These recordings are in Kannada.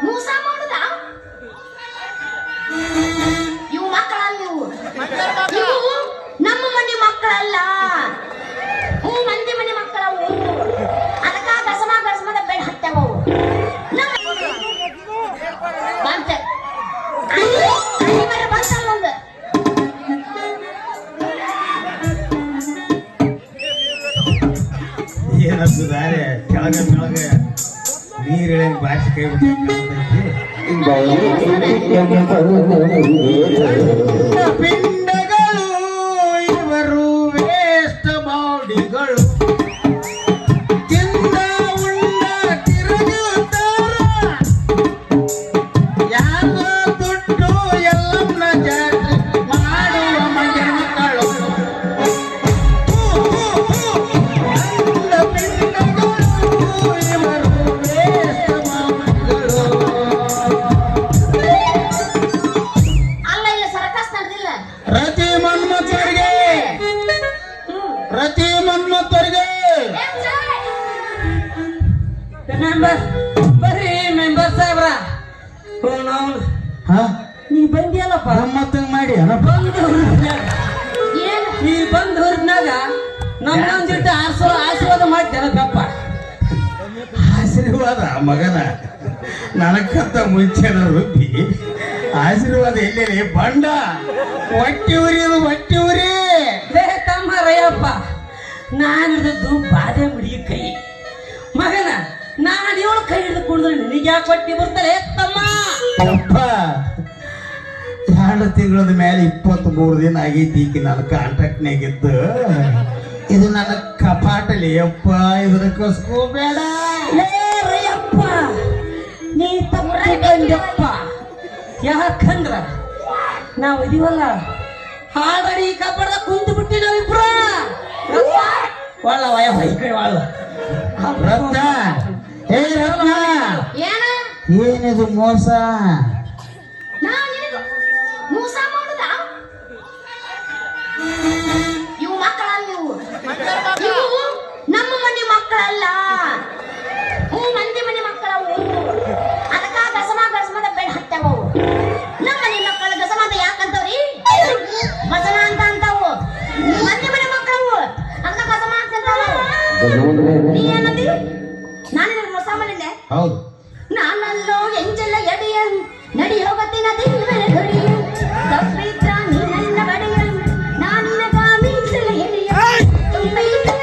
ಮೋಸ ಮಾಡುದ ಇವು ಮಕ್ಕಳಲ್ಲ ಇವು ನಮ್ಮ ಮನೆ ಮಕ್ಕಳಲ್ಲ ಮಂದಿ ಮನೆ ಮಕ್ಕಳವು ಅದಕ್ಕ ಗಸಮದ ಬೆಳೆ ಹತ್ತವು ಬಂತೆ ಬಂತಲ್ಲ ಒಂದು ಏನಂತಾರೆ ಕೆಳಗೆ ನೀರು ಬಾಚಿ ಕೈ ಪಿಂಡಗಳು ಇವರು ವೇಸ್ಟ್ ಬಾಡಿಗಳು ತಿಂದ ಉಂಡ ತಿರುಗುತ್ತಾರ ಯಾರೋ ದುಡ್ಡು ಎಲ್ಲನ್ನ ಜಾತ್ರೆ ಮಾಡುವ ಮಂಡ್ಯ ಮಕ್ಕಳು ಬರ್ರಿ ಮೆಂಬರ್ ಸಾಹೇಬ್ರ ನೀ ಬಂದಿಯಲ್ಲಪ್ಪ ಗಮ್ಮತ್ತಂಗ್ ಮಾಡಿ ಈ ಬಂದ್ ಹೊರನಾಗ ನಮ್ದೊಂದಿಟ್ಟು ಆಶೀರ್ವಾದ ಮಾಡ್ತೇನಪ್ಪ ಆಶೀರ್ವಾದ ಮಗನ ನನಕ್ಕಂತ ಮುಂಚೆನ ರುಬ್ಬಿ ಆಶೀರ್ವಾದ ಎಲ್ಲೇ ಬಂಡ ಹೊಟ್ಟಿ ಉರಿ ತಮ್ಮ ರಯ್ಯಪ್ಪ ನಾನಿಡ್ದದ್ದು ಬಾದೆ ಮುಡಿ ಕೈ ಮಗನ ನಾನು ಇವಳು ಕೈ ಹಿಡಿದು ಕುಡಿದ್ರೆ ನಿನಗೆ ಯಾಕೆ ಹೊಟ್ಟಿ ಬರ್ತಾರೆ ತಮ್ಮ ಅಪ್ಪ 2 ತಿಂಗಳದ ಮೇಲೆ 23 ದಿನ ಆಗೈತಿ ಈಕಿ ನನ್ನ ಕಾಂಟ್ಯಾಕ್ಟ್ನಾಗಿದ್ದು ಇದು ನನ್ನ ಕಪಾಟಲಿ ಅಪ್ಪ ಇದನ್ನ ಕಸ್ಕೋಬೇಡ ರಯ್ಯಪ್ಪ ನೀ ತಪ್ಪ ಯಾಕಂದ್ರ ನಾವು ಇದೀವಲ್ಲ ಹಾಡಡಿ ಕಬ್ಬಡ ಕುಂತು ಬಿಟ್ಟಿ ನಾವಿಬ್ರ ಒಳ್ಳ ವಯ ಕಡೆ ಒಳ್ಳ ರತ್ನ ಏ ರತ್ನ ಏನಿದು ಮೋಸ ಮೋಸ ಮಾಡುದ ಇವು ಮಕ್ಕಳಲ್ಲ ಇವು ನಮ್ಮ ಮನೆ ಮಕ್ಕಳಲ್ಲ ಮಂದಿ ಮನೆ ಮಕ್ಕಳವು ಅದಕ್ಕ ಗಸಮದ ಬೆಳೆ ಹತ್ತವು ನಮ್ಮ ಮನೆ ಮಕ್ಕಳು ಗಸಮದ ಯಾಕಂತವ್ರಿ ವಸನ ಅಂತಾವು ಮಂದಿ ಮನೆ ಮಕ್ಕಳವು ಅದಕ್ಕ ಗಸಮ ಅಂತಂತಾವು ನೀ ಏನಂದಿ ನಾನು ನಿನಗೆ ಮೋಸ ಮಾಡಿದ್ದೆ ಹೌದು ನಾನಲ್ಲೋ ಎಂಜಲ ಎಡೆಯ ನಡಿ ಹೋಗತ್ತಿನ ತಿಂಗಳ ಗಡಿಯ ತಪ್ಪಿದ್ರ ನೀ ನನ್ನ ಬಡೆಯ ನಾನಿನಗ ಮೀಸಲ ಎಡೆಯ ತುಂಬೈತನ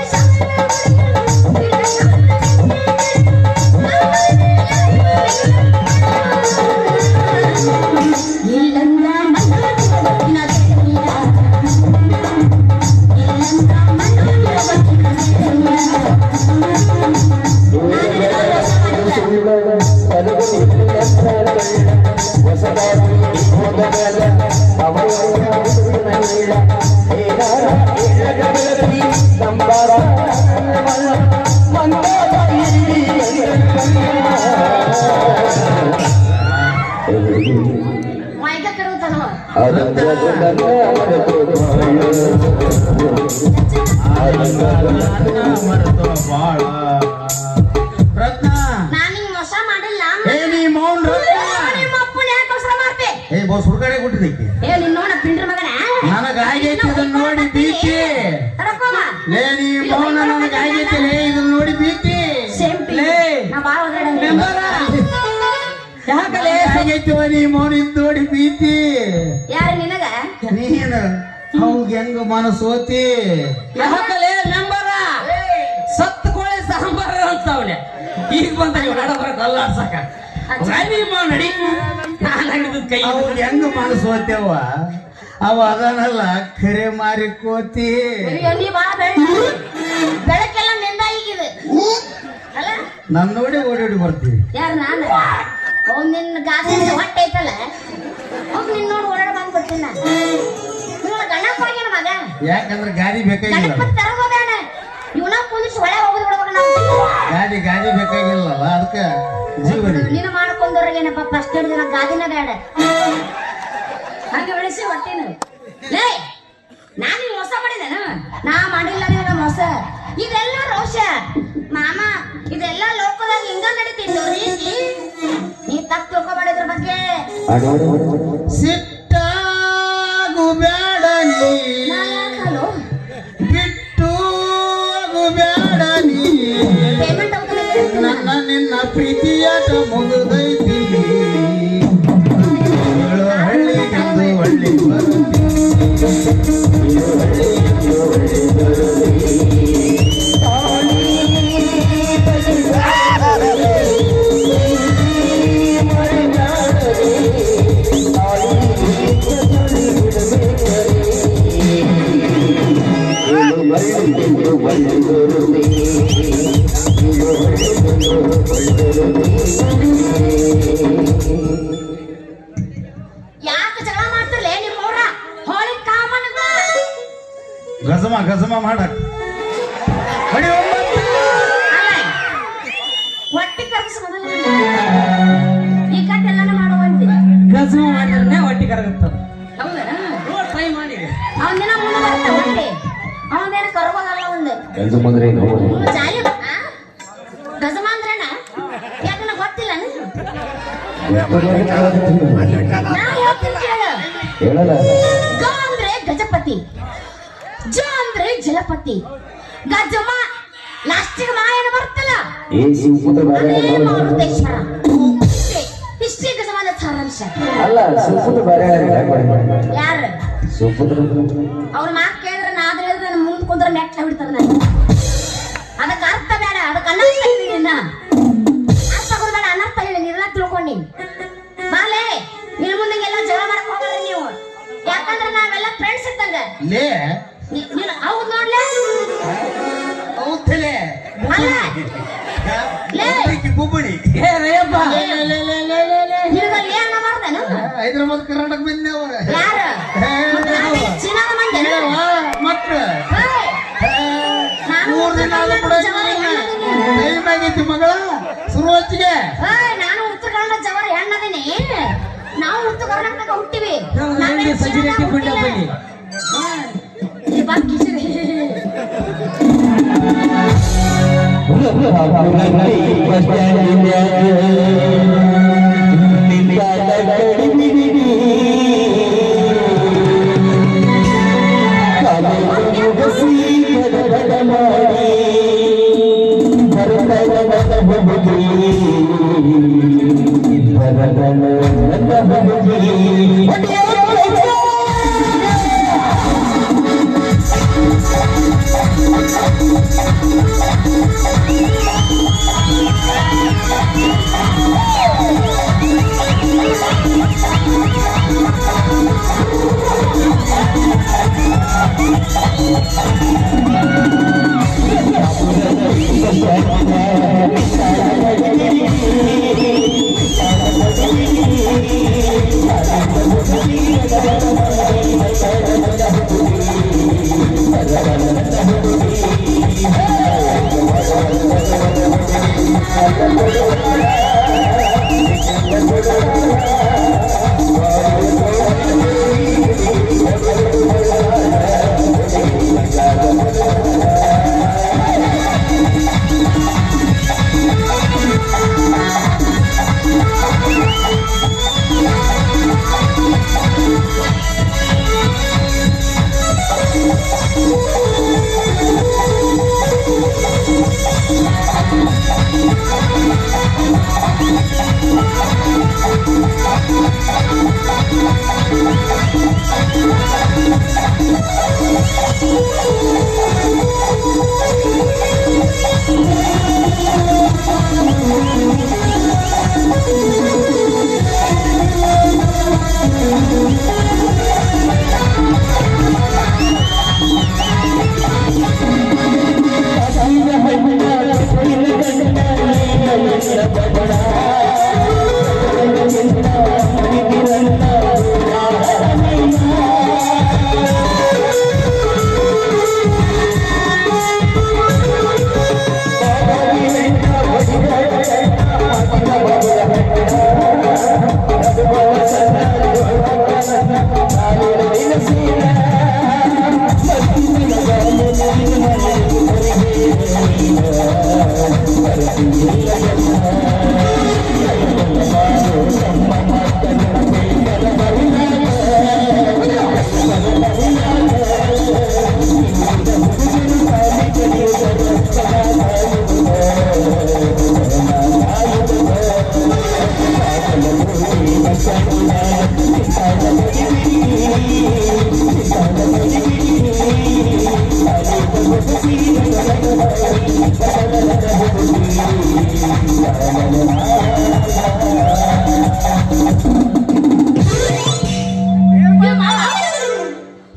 ಇಲ್ಲಂದ ಮೋಸ ಮಾಡಿಲ್ಲ ಸುಡ್ಕಡೆ ಕೊಟ್ಟಿದ್ದಕ್ಕೆ ನನಗಾಗೈತಿ ಇದನ್ನ ನೋಡಿ ಬೀಚಿ ನೀ ಮೌನ ನನಗಾಗೈತಿ ಇದನ್ನ ನೋಡಿ ಬೀಚಿ ಯಾಕಲೇ ಆಗೈತಿ ನೀ ಮೌನ ನೋಡಿ ಬೀತಿ ಯಾರು ನಿನಗ ನೀನು ಹೌದ್ ಹೆಂಗ ಮನಸ್ಸೋತಿ ಯಾಕಲೇ ಮೆಂಬರ ಸತ್ತು ಕೋಳಿ ಸಾಂಬಾರ ಅಂತವನೆ ಈಗ ಬಂದ ನಡಬರ ಕಲ್ಲಾಡ್ಸಕ ನಡಿ ನಾನು ಕೈ ಹೌದ್ ಹೆಂಗ ಮನಸ್ಸೋತೇವ ಅವ ಅದನ್ನಲ್ಲ ಖರೆ ಮಾರಿ ಕೋತಿ ಬೆಳಕೆಲ್ಲ ನೆಂದ ಈಗಿದೆ ಅಲ್ಲ ನನ್ ನೋಡಿ ಓಡಿ ಬರ್ತೀವಿ ಯಾರು ನಾನು ನಿನ್ನ ಗಾದೆ ಹೊಟ್ಟೆ ಐತಲ್ಲ ಹೋಗಿ ನಿನ್ನ ನೋಡಿ ಓಡಾಡ ಬಂದ್ ಬರ್ತೀನಿ ನಾನು ಗಣಪ ಆಗ್ಯಾನ ಮಗ ಯಾಕಂದ್ರೆ ಗಾಡಿ ಬೇಕಾಗಿಲ್ಲ ಗಣಪತಿ ತರಗೋದಾನ ಇವನ ಕುಂದಿಸಿ ಒಳ್ಳೆ ಹೋಗುದು ಬಿಡ್ಬೇಕು ನಾವು ಗಾಡಿ ಬೇಕಾಗಿಲ್ಲಲ್ಲ ಅದಕ್ಕೆ ಜೀವನ ನೀನು ಮಾಡ್ಕೊಂಡವ್ರಿಗೇನಪ್ಪ ಫಸ್ಟ್ ದಿನ ಗಾದಿನ ಬೇಡ ಹಂಗೆ ಬೆಳೆಸಿ ಹೊಟ್ಟೆನು ಲೇ ನಾನು ಮೋಸ ಮಾಡಿದ್ದೇನ ನಾ ಮಾಡಿಲ್ಲ ನಿನಗ ಮೋಸ ಇದೆಲ್ಲ ರೋಷ ಮಾಮ ಇದೆಲ್ಲ ಲೋಕದಾಗ ಹಿಂಗ ನಡೀತಿದ್ದು ರೀತಿ ನೀ ತಪ್ಪ ಸಿಟ್ಟಾಗು ಬ್ಯಾಡ ನೀ ನಾ ಯಾಕಲ್ಲೋ ಬಿಟ್ಟು ಬ್ಯಾಡ ನೀ ಪೇಮೆಂಟ್ ಹೋಗ್ತಾನೆ ನನ್ನ ನಿನ್ನ ಪ್ರೀತಿಯಾಟ ಮುಗಿದೈತಿ ಹಳ್ಳಿಗೆಂದು ಒಳ್ಳೆ ಯಾಕೆ ಜಗಳ ಮಾಡ್ತಿರ್ಲೇ ನಿಮ್ಮವ್ರ ಹೋಳಿ ಕಾಮನ್ಗ ಗಜಮ ಗಜಮ ಮಾಡಕ್ ಬಡಿ ಹೊಟ್ಟಿ ಕರ್ಗಿಸ್ ಮೊದಲ ಈ ಕಟ್ಟೆಲ್ಲಾನು ಮಾಡುವಂತೆ ಗಜಮ ಮಾಡಿದ್ರೆ ಹೊಟ್ಟಿ ಕರಗುತ್ತ ಹೌದಾ ಟ್ರೈ ಮಾಡಿ ಅವನ ಮುಂದೆ ಬರುತ್ತೆ ಹೊಟ್ಟೆ ಅವನೇನು ಕರ್ಬೋದಲ್ಲ ಒಂದು ಜಾಲಿ ಗಜಮ ಅಂದ್ರೇನ ಯಾಕೆ ನನಗೆ ಗೊತ್ತಿಲ್ಲ ನಾ ಹೇಳ್ತೀನಿ ಕೇಳು ಗ ಅಂದ್ರೆ ಗಜಪತಿ ಜ ಅಂದ್ರೆ ಜಲಪತಿ ಗಜಮ ಲಾಸ್ಟಿಗೆ ಮಾ ಏನು ಬರುತ್ತಲ್ಲ ಅದೇ ಮಾರುತೇಶ್ವರ ಇಷ್ಟೇ ಗಜಮಾನ ಸಾರಾಂಶ ಯಾರು ಅವ್ರ ಮಾತು ಕೇಳಿದ್ರೆ ನಾ ಆದ್ರೆ ಹೇಳಿದ್ರೆ ನನ್ನ ಮುಂದೆ ಕುಂದ್ರೆ ನೆಟ್ಟ ಬಿಡ್ತಾರೆ ನಾನು ಅದಕ್ಕೆ ಅರ್ಥ ಬೇಡ ಅದಕ್ಕೆ ಅನರ್ಥ ಹೇಳಿ ನಿನ್ನ ಅರ್ಥ ಕೊಡ್ಬೇಡ ಅನರ್ಥ ಹೇಳಿ ನೀರೆಲ್ಲ ತಿಳ್ಕೊಂಡಿ ಬಾಲೆ ನಿನ್ನ ಮುಂದೆ ಎಲ್ಲ ಜಗಳ ಮಾಡಕ್ ಹೋಗಲ್ಲ ನೀವು ಯಾಕಂದ್ರೆ ನಾವೆಲ್ಲ ಫ್ರೆಂಡ್ಸ್ ಇದ್ದಂಗ ಲೇ ನೀನು ಹೌದು ನೋಡ್ಲೆ ಹೌದಲೇ ಅಲ್ಲ ಲೇ ಗುಬ್ಬಣಿ ಏ ರಯ್ಯಪ್ಪ ನಿನಗಲ್ಲಿ ಏನ ಮಾಡ್ದೇನ ಹೈದರಾಬಾದ್ ಕರ್ನಾಟಕ ಬಂದೇವ ಯಾರು ಚೀನಾದ ಮಂದಿ ಮಕ್ಳ ನಾನು 3 ದಿನ ಆದ್ರೂ ಕೂಡ ಟೈಮ್ ಆಗೈತಿ ಮಗಳ ಶುರುವತ್ತಿಗೆ ನಾನು ಉತ್ತರ ಕನ್ನಡ ಜವರ ಹೆಣ್ಣದೇನೆ ನಾವು ಉತ್ತರ ಕರ್ನಾಟಕ ಹುಟ್ಟಿವಿ ಸಜಿರಕ್ಕೆ ಕೊಂಡ ಬನ್ನಿ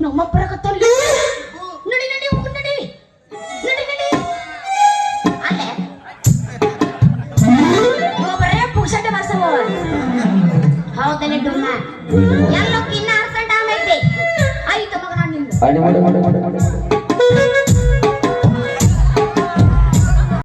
ನಮ್ಮಪ್ಪರ ಕತ್ತಲ್ಲಿ ನಡಿ ನಡಿ ಹೋಗ್ ನಡಿ ನಡಿ ನಡಿ ಅಲ್ಲೇ ಬರೇ ಪುಕ್ಷಟೆ ಬರ್ಸವ ಹೌದನೆ ಡುಮ್ಮ ಎಲ್ಲೋ ಕಿನ್ನ ಅರ್ಸಂಟ ಆಮೇಲೆ ಆಯ್ತು ಮಗನ ನಿಂದು